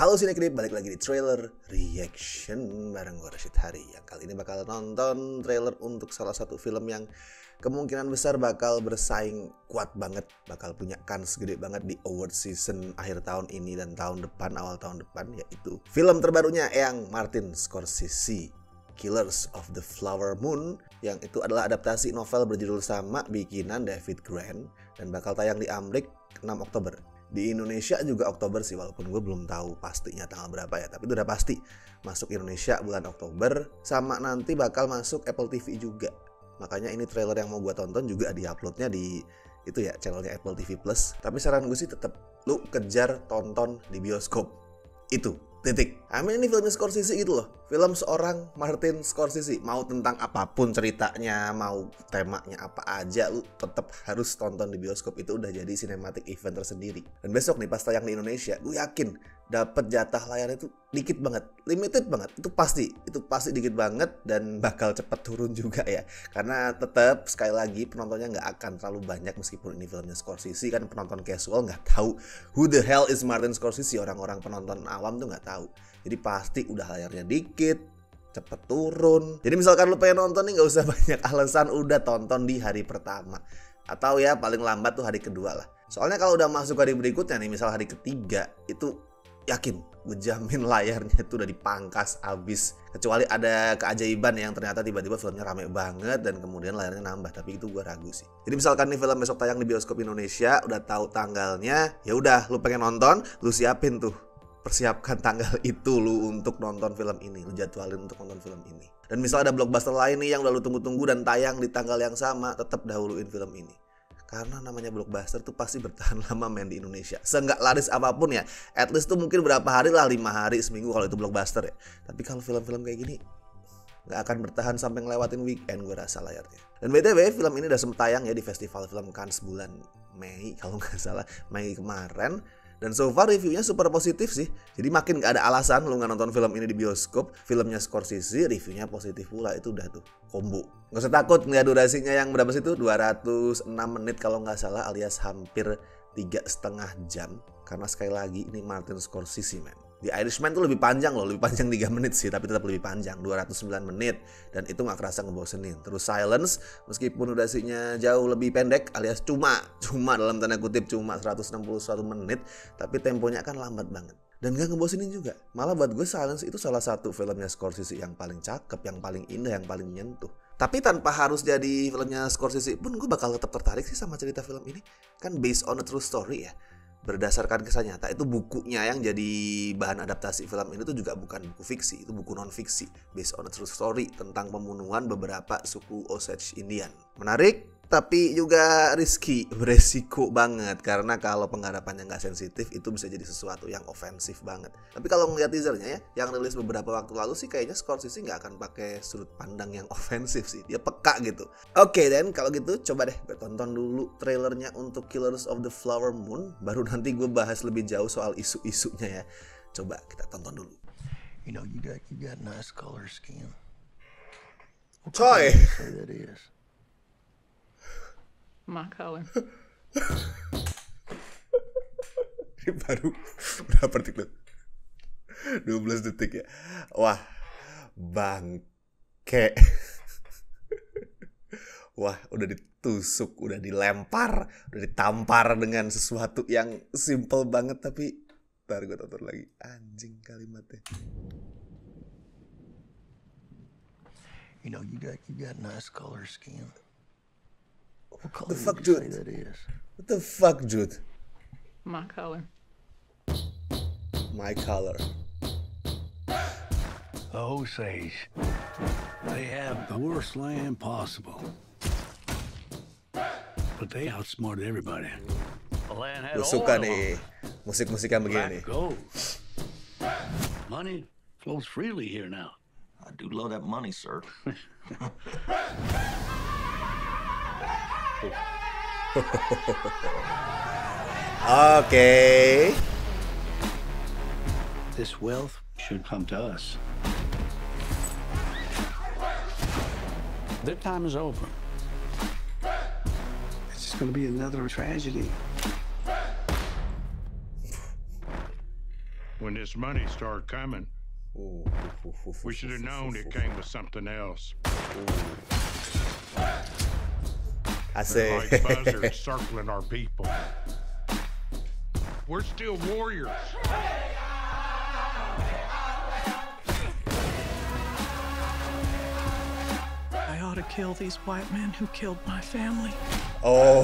Halo Cinekrip, balik lagi di trailer reaction bareng gue Rashid Hari. Yang kali ini bakal nonton trailer untuk salah satu film yang kemungkinan besar bakal bersaing kuat banget, bakal punya kans gede banget di award season akhir tahun ini dan tahun depan, awal tahun depan, yaitu film terbarunya yang Martin Scorsese, Killers of the Flower Moon, yang itu adalah adaptasi novel berjudul sama bikinan David Grant dan bakal tayang di Amrik 6 Oktober. Di Indonesia juga Oktober sih, walaupun gue belum tahu pastinya tanggal berapa ya, tapi itu udah pasti masuk Indonesia bulan Oktober, sama nanti bakal masuk Apple TV juga. Makanya ini trailer yang mau gue tonton juga di-uploadnya di itu ya, channelnya Apple TV Plus. Tapi saran gue sih tetap lu kejar tonton di bioskop. Itu titik. Ini filmnya Scorsese gitu loh. Film seorang Martin Scorsese. Mau tentang apapun ceritanya, mau temanya apa aja, lu tetap harus tonton di bioskop. Itu udah jadi cinematic event tersendiri. Dan besok nih pas tayang di Indonesia, gue yakin dapat jatah layarnya itu dikit banget, limited banget. Itu pasti dikit banget dan bakal cepet turun juga ya. Karena tetap sekali lagi penontonnya nggak akan terlalu banyak meskipun ini filmnya Scorsese, kan penonton casual nggak tahu who the hell is Martin Scorsese. Orang-orang penonton awam tuh nggak tahu. Jadi pasti udah layarnya dikit, cepet turun. Jadi misalkan lu pengen nonton nih, nggak usah banyak alasan, udah tonton di hari pertama. Atau ya paling lambat tuh hari kedua lah. Soalnya kalau udah masuk hari berikutnya nih, misal hari ketiga, itu yakin, gue jamin layarnya itu udah dipangkas abis. Kecuali ada keajaiban yang ternyata tiba-tiba filmnya rame banget dan kemudian layarnya nambah, tapi itu gue ragu sih. Jadi misalkan nih film besok tayang di bioskop Indonesia, udah tahu tanggalnya, ya udah lu pengen nonton, lu siapin tuh, persiapkan tanggal itu lu untuk nonton film ini, lu jadwalin untuk nonton film ini. Dan misalnya ada blockbuster lain nih yang udah lu tunggu-tunggu dan tayang di tanggal yang sama, tetap dahuluin film ini. Karena namanya blockbuster tuh pasti bertahan lama main di Indonesia. Seenggak laris apapun ya, at least tuh mungkin berapa hari lah, 5 hari, seminggu kalau itu blockbuster ya. Tapi kalau film-film kayak gini nggak akan bertahan sampai ngelewatin weekend gue rasa layarnya. Dan BTW film ini udah sempat tayang ya di Festival Film Cannes bulan Mei kalau nggak salah, Mei kemarin. Dan so far reviewnya super positif sih. Jadi makin gak ada alasan lu gak nonton film ini di bioskop. Filmnya Scorsese, reviewnya positif pula. Itu udah tuh combo. Gak usah takut ngeliat durasinya yang berapa sih tuh, 206 menit kalau gak salah, alias hampir 3,5 jam. Karena sekali lagi ini Martin Scorsese man. The Irishman tuh lebih panjang loh, lebih panjang 3 menit sih, tapi tetap lebih panjang, 209 menit. Dan itu gak kerasa ngebosenin. Terus Silence, meskipun durasinya jauh lebih pendek, alias cuma dalam tanda kutip cuma 161 menit, tapi temponya kan lambat banget. Dan gak ngebosenin juga. Malah buat gue Silence itu salah satu filmnya Scorsese yang paling cakep, yang paling indah, yang paling menyentuh. Tapi tanpa harus jadi filmnya Scorsese pun gue bakal tetap tertarik sih sama cerita film ini. Kan based on a true story ya. Berdasarkan kisah nyata. Itu bukunya yang jadi bahan adaptasi film ini tuh juga bukan buku fiksi, itu buku non fiksi based on a true story tentang pembunuhan beberapa suku Osage Indian. Menarik, tapi juga beresiko banget karena kalau penggarapannya nggak sensitif itu bisa jadi sesuatu yang ofensif banget. Tapi kalau ngeliat teasernya ya, yang rilis beberapa waktu lalu sih kayaknya Scorsese nggak akan pakai sudut pandang yang ofensif sih, dia peka gitu. Oke, dan kalau gitu coba deh gue tonton dulu trailernya untuk Killers of the Flower Moon, baru nanti gue bahas lebih jauh soal isu-isunya ya. Coba kita tonton dulu. You know, you got nice color skin. What Coy. color do you say that is? My color. Ini baru berapa detik loh? 12 detik ya. Wah, bangke. Wah, udah ditusuk, udah dilempar, udah ditampar dengan sesuatu yang simple banget, tapi ntar gue tonton lagi. Anjing kalimatnya. You know, you got nice color skin. What color The fuck, do you say dude? that is? What the fuck, Jude? My color. My color. The Osage. They have the worst land possible. But they outsmarted everybody. The land had Gue oil suka on nih it. musik-musik yang begini. Black gold. Money flows freely here now. I do love that money, sir. Oke. This wealth should come to us. Their time is over. It's just going to be another tragedy. when this money started coming. We should have known it came with something else. Asik. Like buzzards circling our people. We're still warriors. I ought to kill these white men who killed my family. Oh.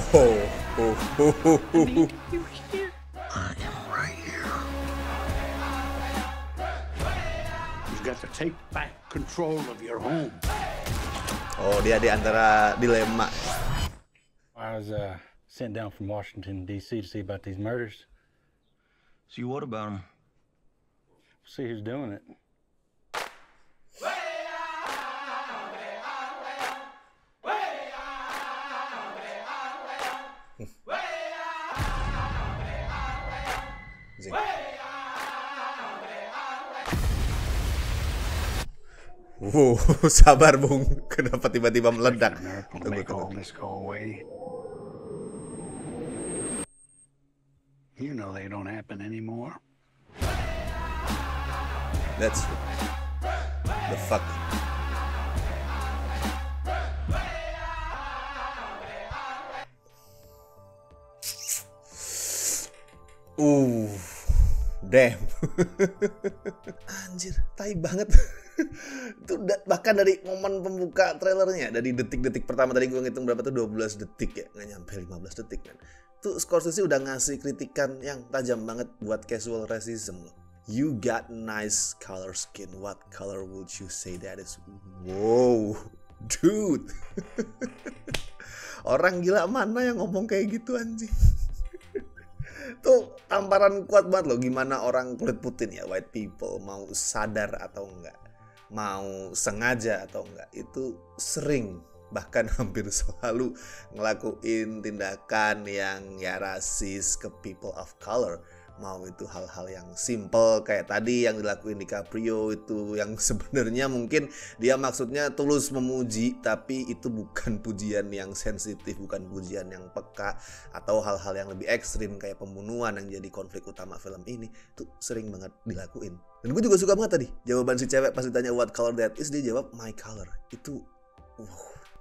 I need you here. I am right here. You've got to take back control of your home. Oh, dia di antara dilema. I was sent down from Washington, D.C. to see about these murders. See, what about him? See who's doing it. Wow, sabar Bung. Kenapa tiba-tiba meledak? America will Tunggu, make all tunggu. this go away. You know they don't happen anymore. That's the fuck. Damn. Anjir, tai banget. Itu bahkan dari momen pembuka trailernya, dari detik-detik pertama tadi gue ngitung berapa tuh, 12 detik ya, nggak nyampe 15 detik kan. Tuh Scorsese udah ngasih kritikan yang tajam banget buat casual racism loh. You got nice color skin. What color would you say that is? Wow, dude. Orang gila mana yang ngomong kayak gitu anjing? Tuh tamparan kuat banget loh, gimana orang kulit putih ya, white people, mau sadar atau enggak, mau sengaja atau enggak, itu sering bahkan hampir selalu ngelakuin tindakan yang ya rasis ke people of color. Mau itu hal-hal yang simple kayak tadi yang dilakuin DiCaprio itu, yang sebenarnya mungkin dia maksudnya tulus memuji, tapi itu bukan pujian yang sensitif, bukan pujian yang peka, atau hal-hal yang lebih ekstrim kayak pembunuhan yang jadi konflik utama film ini, tuh sering banget dilakuin. Dan gue juga suka banget tadi jawaban si cewek pas ditanya what color that is, dia jawab my color. Itu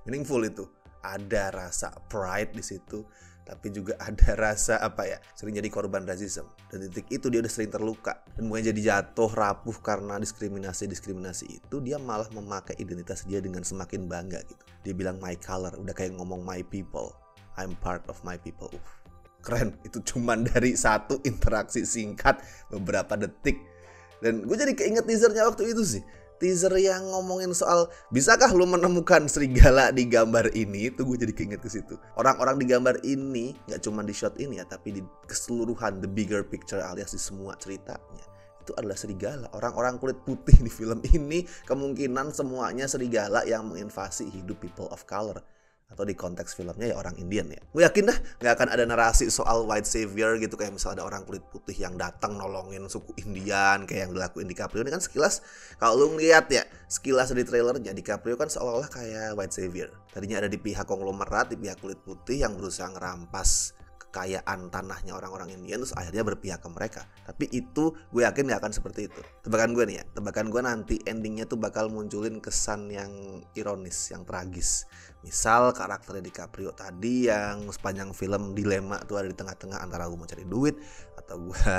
meaningful, itu ada rasa pride di situ, tapi juga ada rasa apa ya, sering jadi korban rasisme. Dan titik itu dia udah sering terluka, dan bukan jadi jatuh rapuh karena diskriminasi itu, dia malah memakai identitas dia dengan semakin bangga gitu. Dia bilang my color, udah kayak ngomong my people, I'm part of my people. Keren, itu cuman dari satu interaksi singkat beberapa detik. Dan gue jadi keinget teasernya waktu itu sih, teaser yang ngomongin soal bisakah lu menemukan serigala di gambar ini, tuh gue jadi keinget ke situ. Orang-orang di gambar ini nggak cuma di shot ini ya, tapi di keseluruhan the bigger picture alias di semua ceritanya itu adalah serigala. Orang-orang kulit putih di film ini kemungkinan semuanya serigala yang menginvasi hidup people of color, atau di konteks filmnya ya orang Indian ya. Gue yakin dah nggak akan ada narasi soal white savior gitu, kayak misalnya ada orang kulit putih yang datang nolongin suku Indian kayak yang dilakuin DiCaprio. Ini kan sekilas kalau lu ngeliat ya, sekilas di trailernya DiCaprio kan seolah-olah kayak white savior. Tadinya ada di pihak konglomerat, di pihak kulit putih yang berusaha ngerampas kekayaan tanahnya orang-orang Indian, terus akhirnya berpihak ke mereka. Tapi itu gue yakin gak akan seperti itu. Tebakan gue nih ya, tebakan gue nanti endingnya tuh bakal munculin kesan yang ironis, yang tragis. Misal karakter DiCaprio tadi yang sepanjang film dilema tuh ada di tengah-tengah antara gue mau cari duit atau gue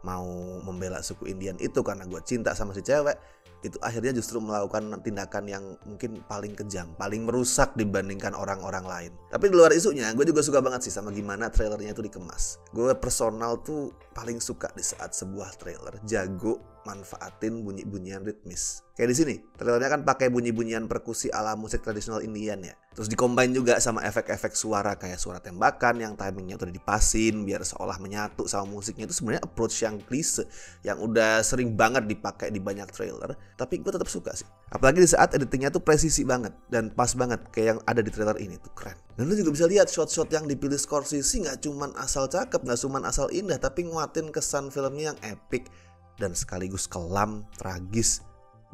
mau membela suku Indian itu karena gue cinta sama si cewek. Itu akhirnya justru melakukan tindakan yang mungkin paling kejam, paling merusak dibandingkan orang-orang lain. Tapi di luar isunya, gue juga suka banget sih sama gimana trailernya itu dikemas. Gue personal tuh paling suka di saat sebuah trailer jago manfaatin bunyi-bunyian ritmis. Kayak di sini, trailernya kan pakai bunyi-bunyian perkusi ala musik tradisional Indian ya. Terus dikombin juga sama efek-efek suara kayak suara tembakan yang timingnya udah dipasin biar seolah menyatu sama musiknya. Itu sebenarnya approach yang klise yang udah sering banget dipakai di banyak trailer, tapi gue tetap suka sih. Apalagi di saat editingnya tuh presisi banget dan pas banget kayak yang ada di trailer ini, tuh keren. Dan lu juga bisa lihat shot-shot yang dipilih Scorsese nggak cuman asal cakep, nggak cuman asal indah, tapi nguatin kesan filmnya yang epic dan sekaligus kelam, tragis,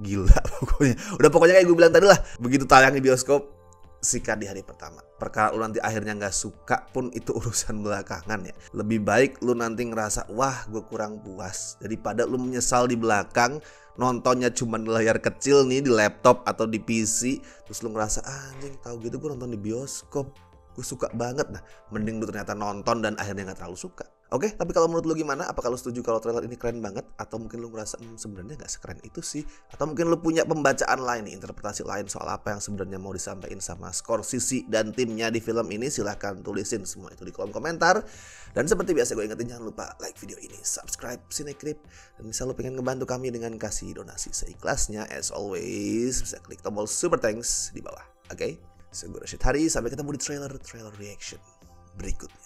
gila pokoknya. Udah pokoknya kayak gue bilang tadi lah, begitu tayang di bioskop, sikat di hari pertama. Perkara lu nanti akhirnya nggak suka pun itu urusan belakangan ya. Lebih baik lu nanti ngerasa wah gue kurang puas daripada lu menyesal di belakang nontonnya cuma di layar kecil nih di laptop atau di PC, terus lu ngerasa anjing tahu gitu gue nonton di bioskop gue suka banget. Nah mending lu ternyata nonton dan akhirnya nggak terlalu suka. Oke, tapi kalau menurut lu gimana? Apakah lu setuju kalau trailer ini keren banget? Atau mungkin lu ngerasa sebenarnya nggak sekeren itu sih? Atau mungkin lu punya pembacaan lain nih, interpretasi lain soal apa yang sebenarnya mau disampaikan sama Scorsese dan timnya di film ini? Silahkan tulisin semua itu di kolom komentar. Dan seperti biasa gue ingetin jangan lupa like video ini, subscribe Cinecrip, dan misal lu pengen ngebantu kami dengan kasih donasi seikhlasnya, as always bisa klik tombol super thanks di bawah. Oke, so gue Rashid Hari, sampai ketemu di trailer reaction berikutnya.